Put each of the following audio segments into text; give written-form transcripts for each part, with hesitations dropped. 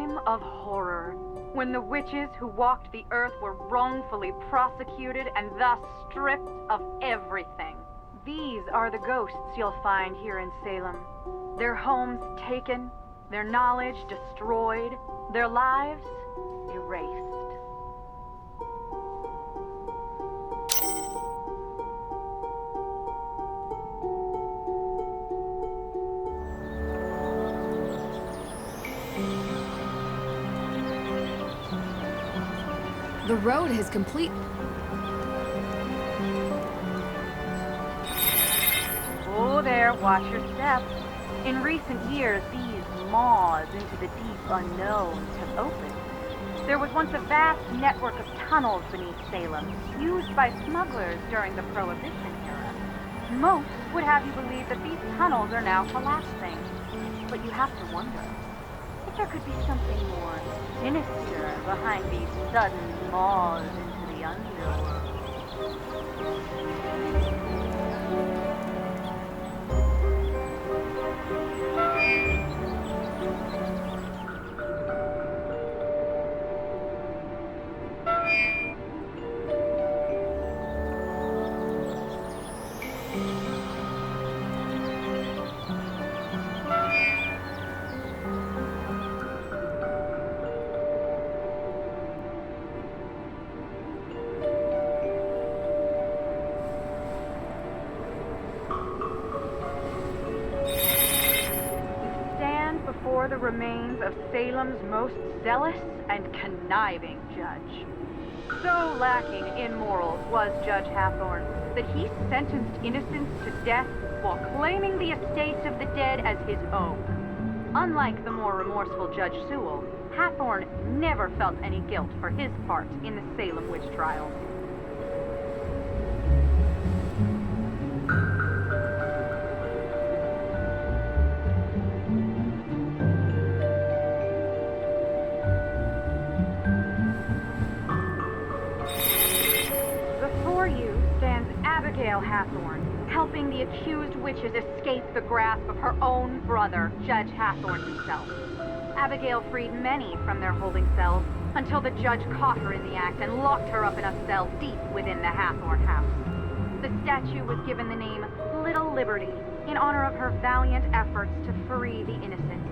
time of horror, when the witches who walked the earth were wrongfully prosecuted and thus stripped of everything. These are the ghosts you'll find here in Salem. Their homes taken, their knowledge destroyed, their lives erased. The road has complete... Oh there, watch your step. In recent years, these maws into the deep unknown have opened. There was once a vast network of tunnels beneath Salem, used by smugglers during the Prohibition era. Most would have you believe that these tunnels are now collapsing. But you have to wonder if there could be something more sinister behind these sudden maws into the underworld. Before the remains of Salem's most zealous and conniving judge. So lacking in morals was Judge Hathorne that he sentenced innocents to death while claiming the estates of the dead as his own. Unlike the more remorseful Judge Sewell, Hathorne never felt any guilt for his part in the Salem witch trials. Hathorne, helping the accused witches escape the grasp of her own brother, Judge Hathorne himself. Abigail freed many from their holding cells until the judge caught her in the act and locked her up in a cell deep within the Hathorne house. The statue was given the name Little Liberty in honor of her valiant efforts to free the innocent.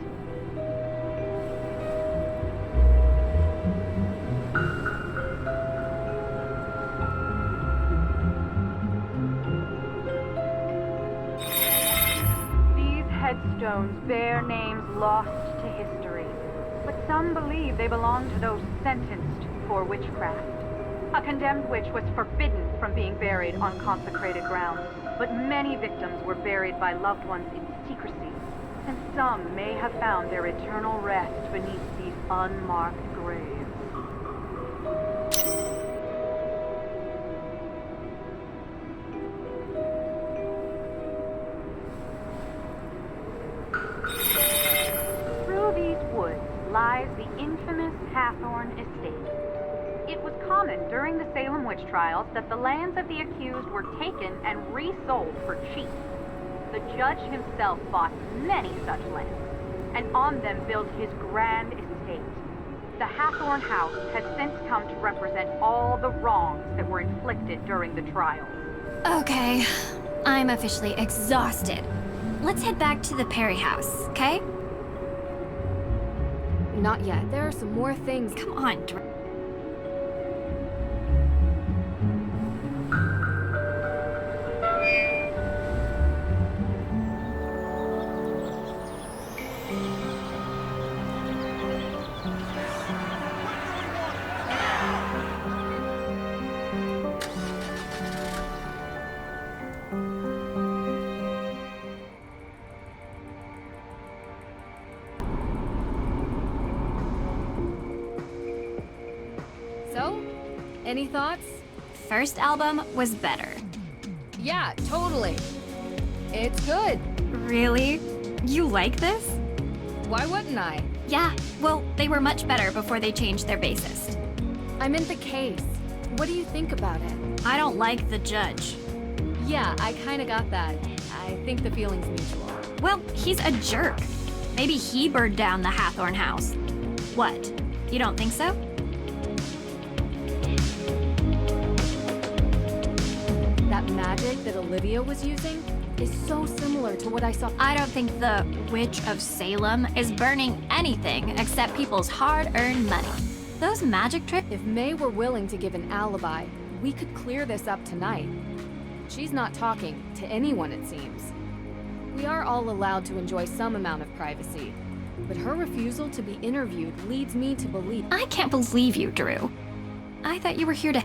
Headstones bear names lost to history, but some believe they belong to those sentenced for witchcraft. A condemned witch was forbidden from being buried on consecrated ground, but many victims were buried by loved ones in secrecy, and some may have found their eternal rest beneath these unmarked graves. Lies the infamous Hathorne estate. It was common during the Salem witch trials that the lands of the accused were taken and resold for cheap. The judge himself bought many such lands, and on them built his grand estate. The Hathorne house has since come to represent all the wrongs that were inflicted during the trials. Okay, I'm officially exhausted. Let's head back to the Perry house, okay? Not yet. There are some more things. Come on, So, any thoughts? First album was better. Yeah, totally. It's good. Really? You like this? Why wouldn't I? Yeah, well, they were much better before they changed their bassist. I meant the case. What do you think about it? I don't like the judge. Yeah, I kinda got that. I think the feeling's mutual. Well, he's a jerk. Maybe he burned down the Hathorne house. What? You don't think so? That magic that Olivia was using is so similar to what I saw. I don't think the Witch of Salem is burning anything except people's hard-earned money. Those magic tricks... If May were willing to give an alibi, we could clear this up tonight. She's not talking to anyone, it seems. We are all allowed to enjoy some amount of privacy, but her refusal to be interviewed leads me to believe... I can't believe you, Drew. I thought you were here to...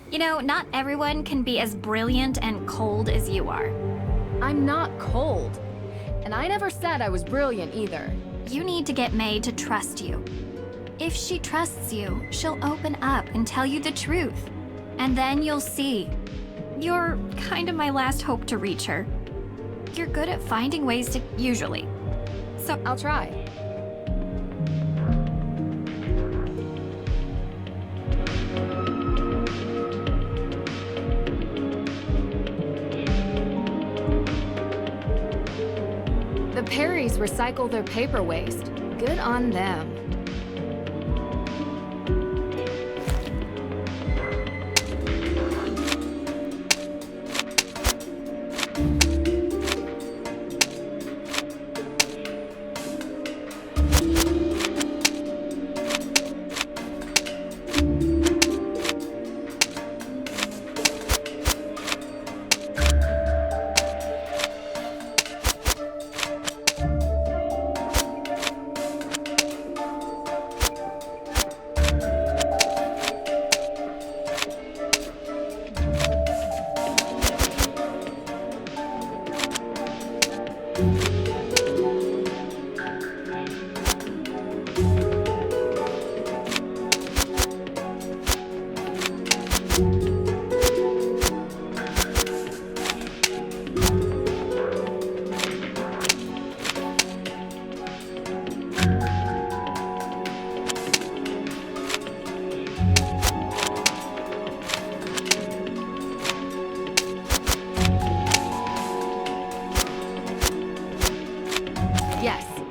You know, not everyone can be as brilliant and cold as you are. I'm not cold. And I never said I was brilliant either. You need to get May to trust you. If she trusts you, she'll open up and tell you the truth. And then you'll see. You're kind of my last hope to reach her. You're good at finding ways to... usually. So I'll try. The Perrys recycle their paper waste. Good on them.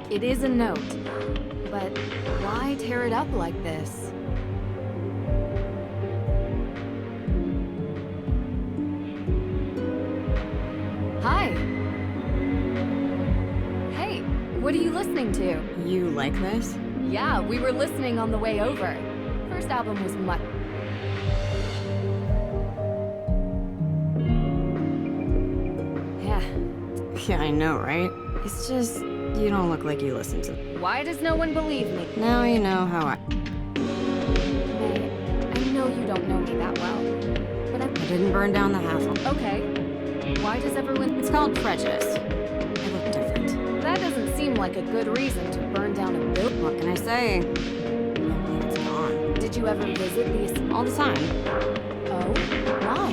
It is a note, but why tear it up like this? Hi. Hey, what are you listening to? You like this? Yeah, we were listening on the way over. First album was much... Yeah, I know, right? It's just, you don't look like you listen to... Why does no one believe me? Now you know how I... May, I know you don't know me that well, but I didn't burn down the Hathorne. Okay. Why does everyone... It's called prejudice. I look different. That doesn't seem like a good reason to burn down a building. What can I say? It's gone. Did you ever visit these... All the time. Oh? Why?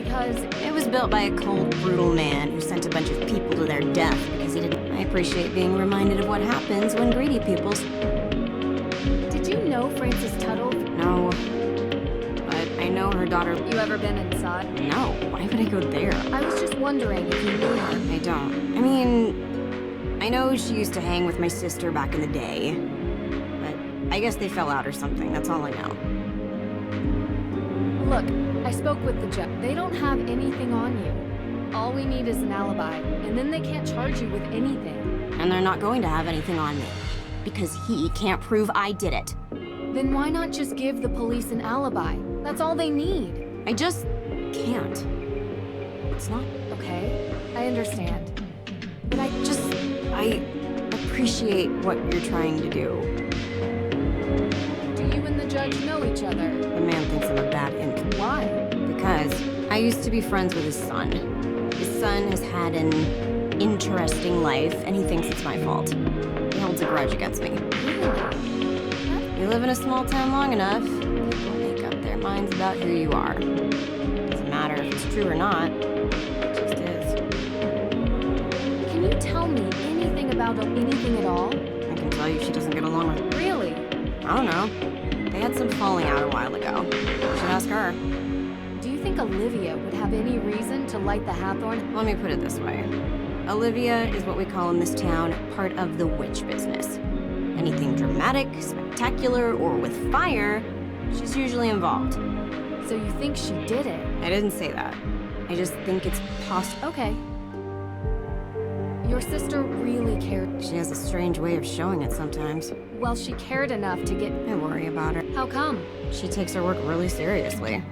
Because... It was built by a cold, brutal man who sent a bunch of people to their death because he didn't... I appreciate being reminded of what happens when greedy people... Did you know Frances Tuttle? No. But I know her daughter... You ever been inside? No. Why would I go there? I was just wondering if you knew her. I don't. I mean... I know she used to hang with my sister back in the day. But I guess they fell out or something. That's all I know. Look, I spoke with the judge. They don't have anything on you. All we need is an alibi, and then they can't charge you with anything. And they're not going to have anything on me. Because he can't prove I did it. Then why not just give the police an alibi? That's all they need. I just can't. It's not... Okay, I understand. But I appreciate what you're trying to do. Do you and the judge know each other? The man thinks I'm a bad infant. Why? Because I used to be friends with his son. His son has had an interesting life, and he thinks it's my fault. He holds a grudge against me. Really? You live in a small town long enough, people make up their minds about who you are. Doesn't matter if it's true or not. It just is. Can you tell me anything about anything at all? I can tell you she doesn't get along with... Really? I don't know. They had some falling out a while ago. You should ask her. Do you think Olivia would have any reason to light the Hathorne? Let me put it this way. Olivia is what we call in this town part of the witch business. Anything dramatic, spectacular, or with fire, she's usually involved. So you think she did it? I didn't say that. I just think it's possible. Okay. Your sister really cared. She has a strange way of showing it sometimes. Well, she cared enough to get... I worry about her. How come? She takes her work really seriously.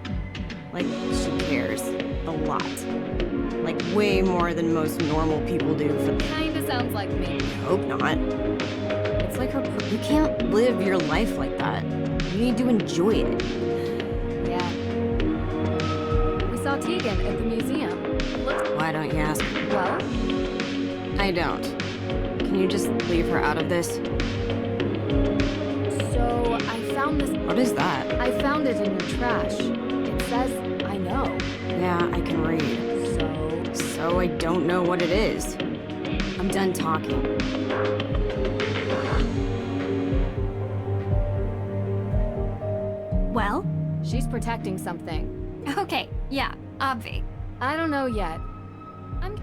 Like, she cares. A lot. Like, way more than most normal people do for the... Kinda sounds like me. Hope not. It's like her... You can't live your life like that. You need to enjoy it. Yeah. We saw Tegan at the museum. Look... Why don't you ask? Well? I don't. Can you just leave her out of this? So, I found this... What is that? I found it in your trash. It says, I know. Yeah, I can read. So I don't know what it is. I'm done talking. Well? She's protecting something. Okay, yeah, obvi. I don't know yet.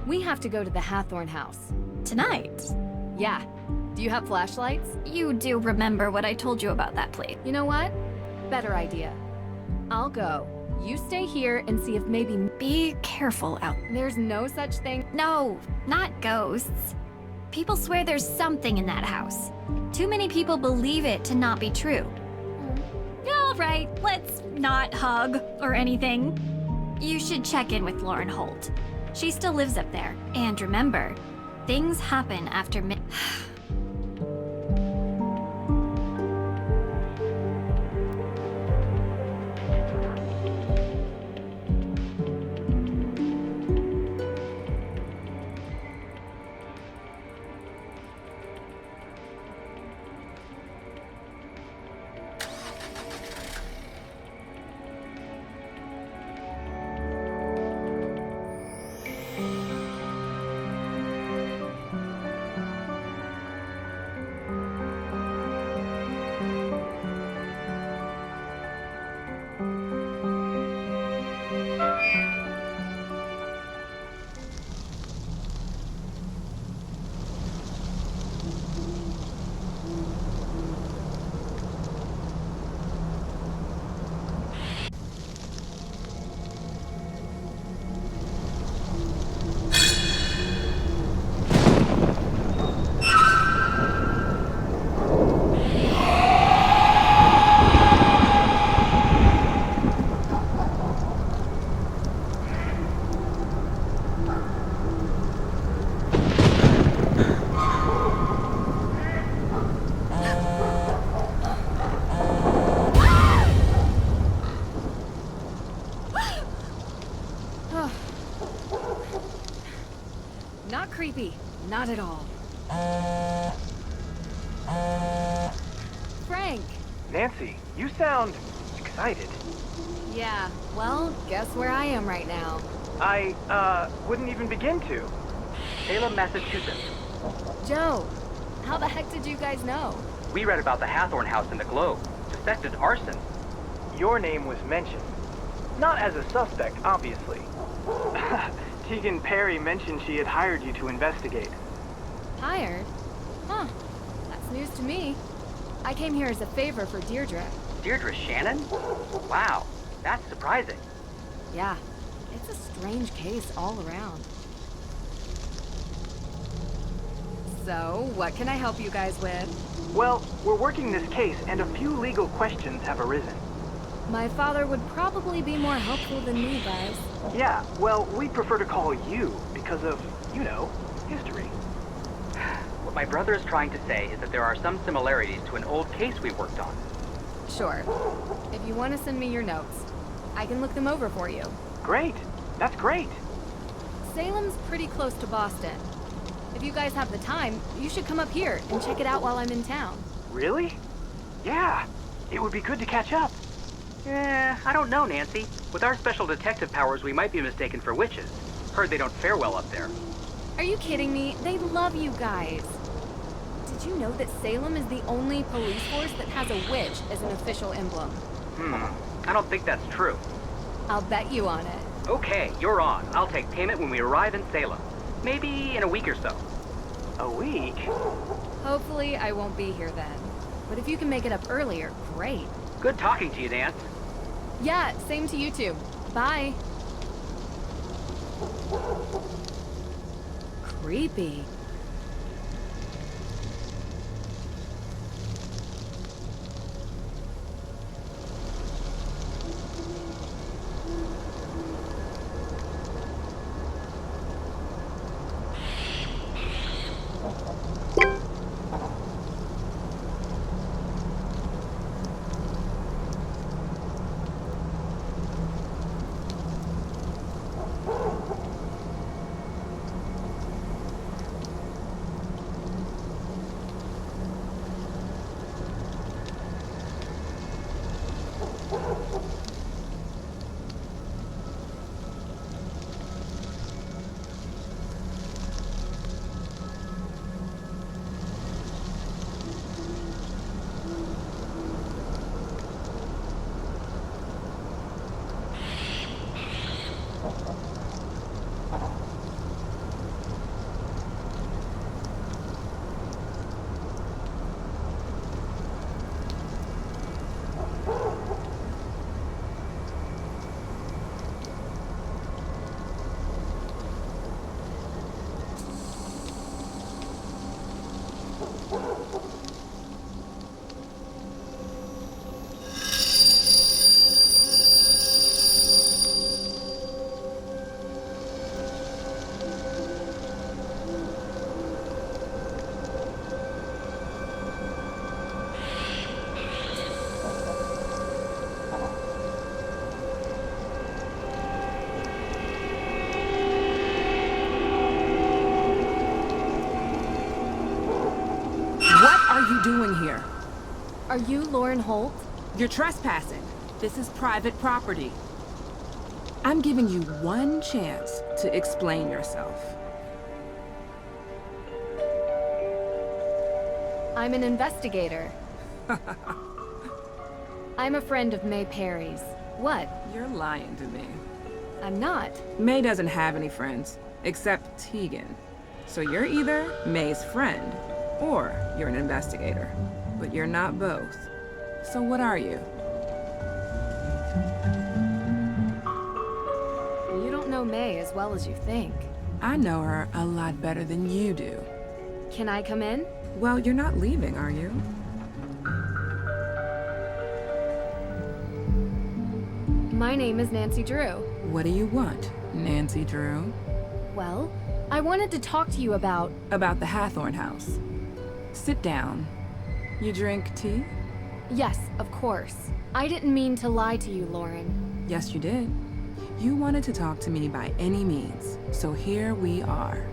We have to go to the Hathorne house. Tonight? Yeah. Do you have flashlights? You do remember what I told you about that place. You know what? Better idea. I'll go. You stay here and see if maybe... Be careful out. There's no such thing. No, not ghosts. People swear there's something in that house. Too many people believe it to not be true. All right, let's not hug or anything. You should check in with Lauren Holt. She still lives up there. And remember, things happen after mid... Not creepy. Not at all. Frank! Nancy, you sound excited. Yeah, well, guess where I am right now. I, wouldn't even begin to. Salem, Massachusetts. Joe, how the heck did you guys know? We read about the Hathorne house in the Globe. Suspected arson. Your name was mentioned. Not as a suspect, obviously. Tegan Perry mentioned she had hired you to investigate. Hired? Huh. That's news to me. I came here as a favor for Deirdre. Deirdre Shannon? Wow, that's surprising. Yeah, it's a strange case all around. So, what can I help you guys with? Well, we're working this case and a few legal questions have arisen. My father would probably be more helpful than me, guys. Yeah, well, we'd prefer to call you because of, you know, history. What my brother is trying to say is that there are some similarities to an old case we worked on. Sure. If you want to send me your notes, I can look them over for you. Great. That's great. Salem's pretty close to Boston. If you guys have the time, you should come up here and check it out while I'm in town. Really? Yeah. It would be good to catch up. I don't know, Nancy. With our special detective powers, we might be mistaken for witches. Heard they don't fare well up there. Are you kidding me? They love you guys. Did you know that Salem is the only police force that has a witch as an official emblem? I don't think that's true. I'll bet you on it. Okay, you're on. I'll take payment when we arrive in Salem. Maybe in a week or so. A week? Hopefully, I won't be here then. But if you can make it up earlier, great. Good talking to you, Nance. Yeah, same to you two. Bye. Creepy. What are you doing here? Are you Lauren Holt? You're trespassing. This is private property. I'm giving you one chance to explain yourself. I'm an investigator. I'm a friend of May Perry's. What? You're lying to me. I'm not. May doesn't have any friends, except Tegan. So you're either May's friend, or you're an investigator. But you're not both. So what are you? You don't know May as well as you think. I know her a lot better than you do. Can I come in? Well, you're not leaving, are you? My name is Nancy Drew. What do you want, Nancy Drew? Well, I wanted to talk to you about... About the Hathorne house. Sit down. You drink tea? Yes, of course. I didn't mean to lie to you, Lauren. Yes, you did. You wanted to talk to me by any means, so here we are.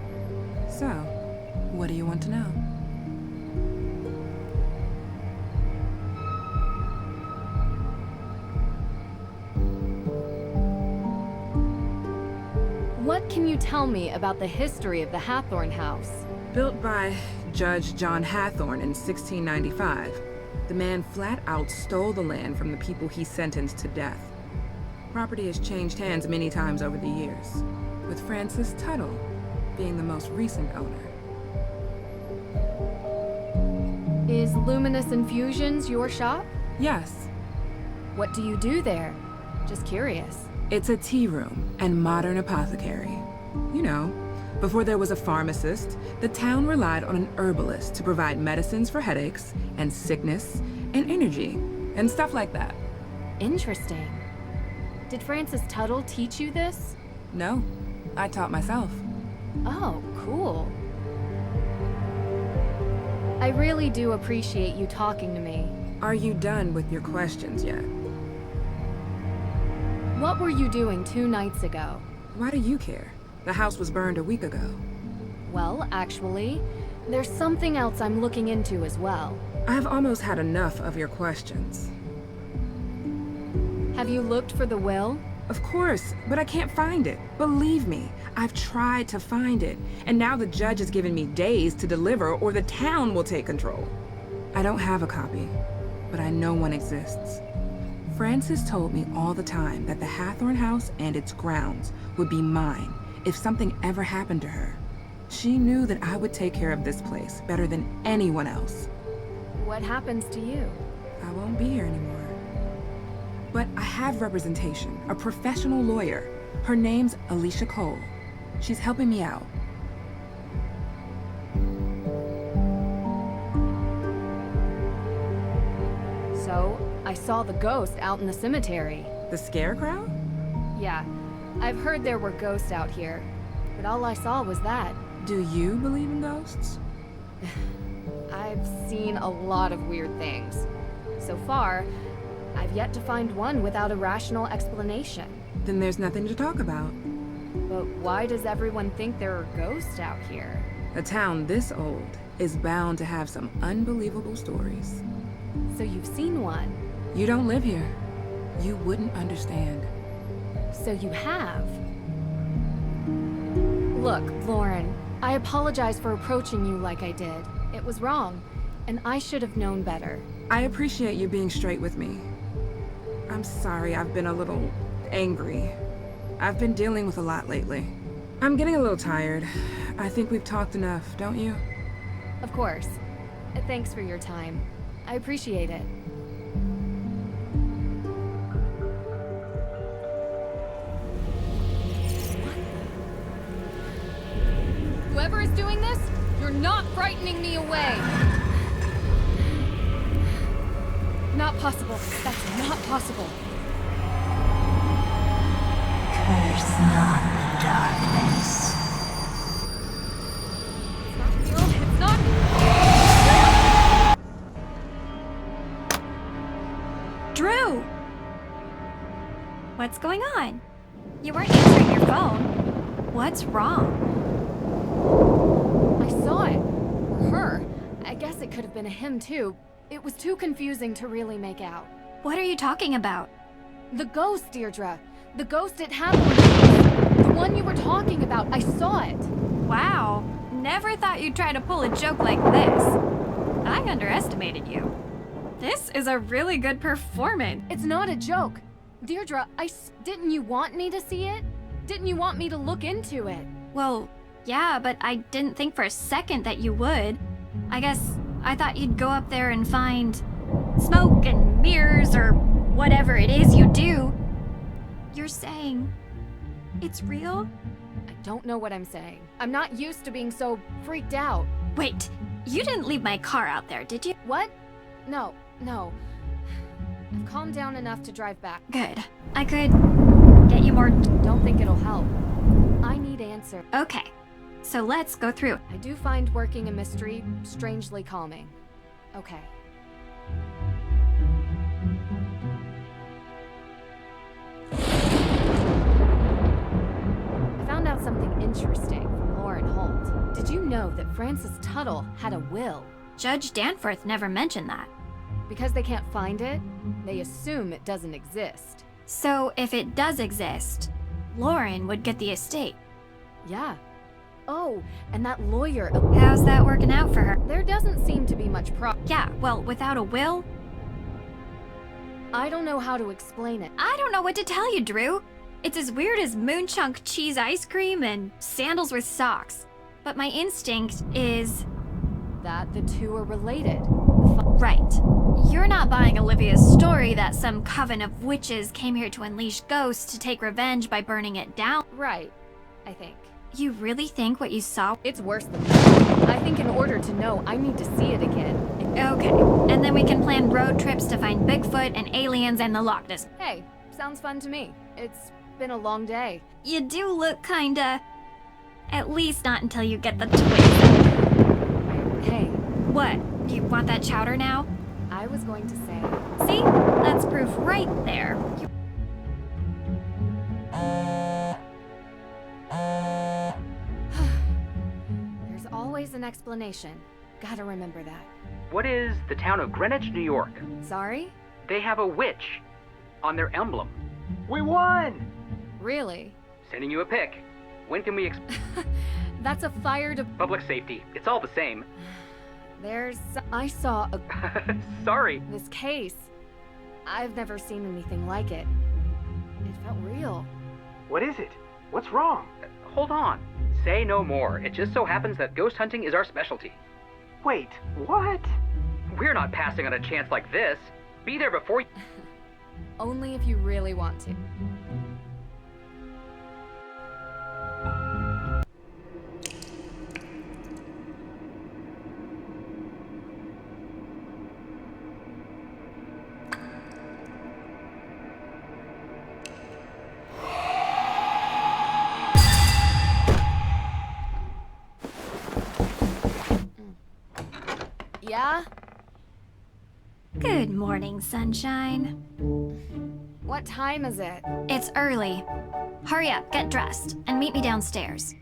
So, what do you want to know? What can you tell me about the history of the Hathorne house? Built by Judge John Hathorne in 1695, the man flat out stole the land from the people he sentenced to death. Property has changed hands many times over the years, with Francis Tuttle being the most recent owner. Is Luminous Infusions your shop? Yes, What do you do there? Just curious. it's a tea room and modern apothecary. You know, before there was a pharmacist, the town relied on an herbalist to provide medicines for headaches and sickness and energy and stuff like that. Interesting. Did Francis Tuttle teach you this? No, I taught myself. Oh, cool. I really do appreciate you talking to me. Are you done with your questions yet? What were you doing 2 nights ago? Why do you care? The house was burned a week ago. Well, actually, there's something else I'm looking into as well. I've almost had enough of your questions. Have you looked for the will? Of course, but I can't find it. Believe me, I've tried to find it, and now the judge has given me days to deliver or the town will take control. I don't have a copy, but I know one exists. Francis told me all the time that the Hathorne house and its grounds would be mine if something ever happened to her. She knew that I would take care of this place better than anyone else. What happens to you? I won't be here anymore. But I have representation, a professional lawyer. Her name's Alicia Cole. She's helping me out. So, I saw the ghost out in the cemetery. The scarecrow? Yeah, I've heard there were ghosts out here, but all I saw was that. Do you believe in ghosts? I've seen a lot of weird things. So far, I've yet to find one without a rational explanation. Then there's nothing to talk about. But why does everyone think there are ghosts out here? A town this old is bound to have some unbelievable stories. So you've seen one? You don't live here. You wouldn't understand. So you have? Look, Lauren, I apologize for approaching you like I did. It was wrong, and I should have known better. I appreciate you being straight with me. I'm sorry I've been a little angry. I've been dealing with a lot lately. I'm getting a little tired. I think we've talked enough, don't you? Of course. Thanks for your time. I appreciate it. Whoever is doing this, you're not frightening me away. Not possible. That's not possible. Curse not the darkness. It's not real. It's not. Drew! What's going on? You weren't answering your phone. What's wrong? I saw it. Or her. I guess it could have been a him too. It was too confusing to really make out. What are you talking about? The ghost, Deirdre. The ghost at Hathorne. The one you were talking about. I saw it. Wow. Never thought you'd try to pull a joke like this. I underestimated you. This is a really good performance. It's not a joke. Deirdre, didn't you want me to see it? Didn't you want me to look into it? Well, yeah, but I didn't think for a second that you would. I guess I thought you'd go up there and find smoke and mirrors or whatever it is you do. You're saying it's real? I don't know what I'm saying. I'm not used to being so freaked out. Wait, you didn't leave my car out there, did you? What? No. I've calmed down enough to drive back. Good. I could get you more... Don't think it'll help. I need answers. Okay, so let's go through. I do find working a mystery strangely calming. Okay. I found out something interesting from Lauren Holt. Did you know that Francis Tuttle had a will? Judge Danforth never mentioned that. Because they can't find it, they assume it doesn't exist. So if it does exist, Lauren would get the estate. Yeah. Oh, and that lawyer... How's that working out for her? There doesn't seem to be much Yeah, well, without a will? I don't know how to explain it. I don't know what to tell you, Drew. It's as weird as moon chunk cheese ice cream and sandals with socks. But my instinct is... that the two are related. Right. You're not buying Olivia's story that some coven of witches came here to unleash ghosts to take revenge by burning it down. Right, I think. You really think what you saw? It's worse than that. I think in order to know, I need to see it again. Okay, and then we can plan road trips to find Bigfoot and aliens and the Loch Ness. Hey, sounds fun to me. It's been a long day. You do look kinda... At least not until you get the twist. Hey. What? You want that chowder now? I was going to say... See? That's proof right there. There's always an explanation. Gotta remember that. What is the town of Greenwich, New York? Sorry? They have a witch on their emblem. We won! Really? Sending you a pic. When can we That's a fire to... Public safety. It's all the same. I saw a... Sorry. This case. I've never seen anything like it. It felt real. What is it? What's wrong? Hold on. Say no more. It just so happens that ghost hunting is our specialty. Wait, what? We're not passing on a chance like this. Be there before y- Only if you really want to. Yeah? Good morning, sunshine. What time is it? It's early. Hurry up, get dressed, and meet me downstairs.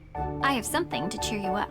I have something to cheer you up.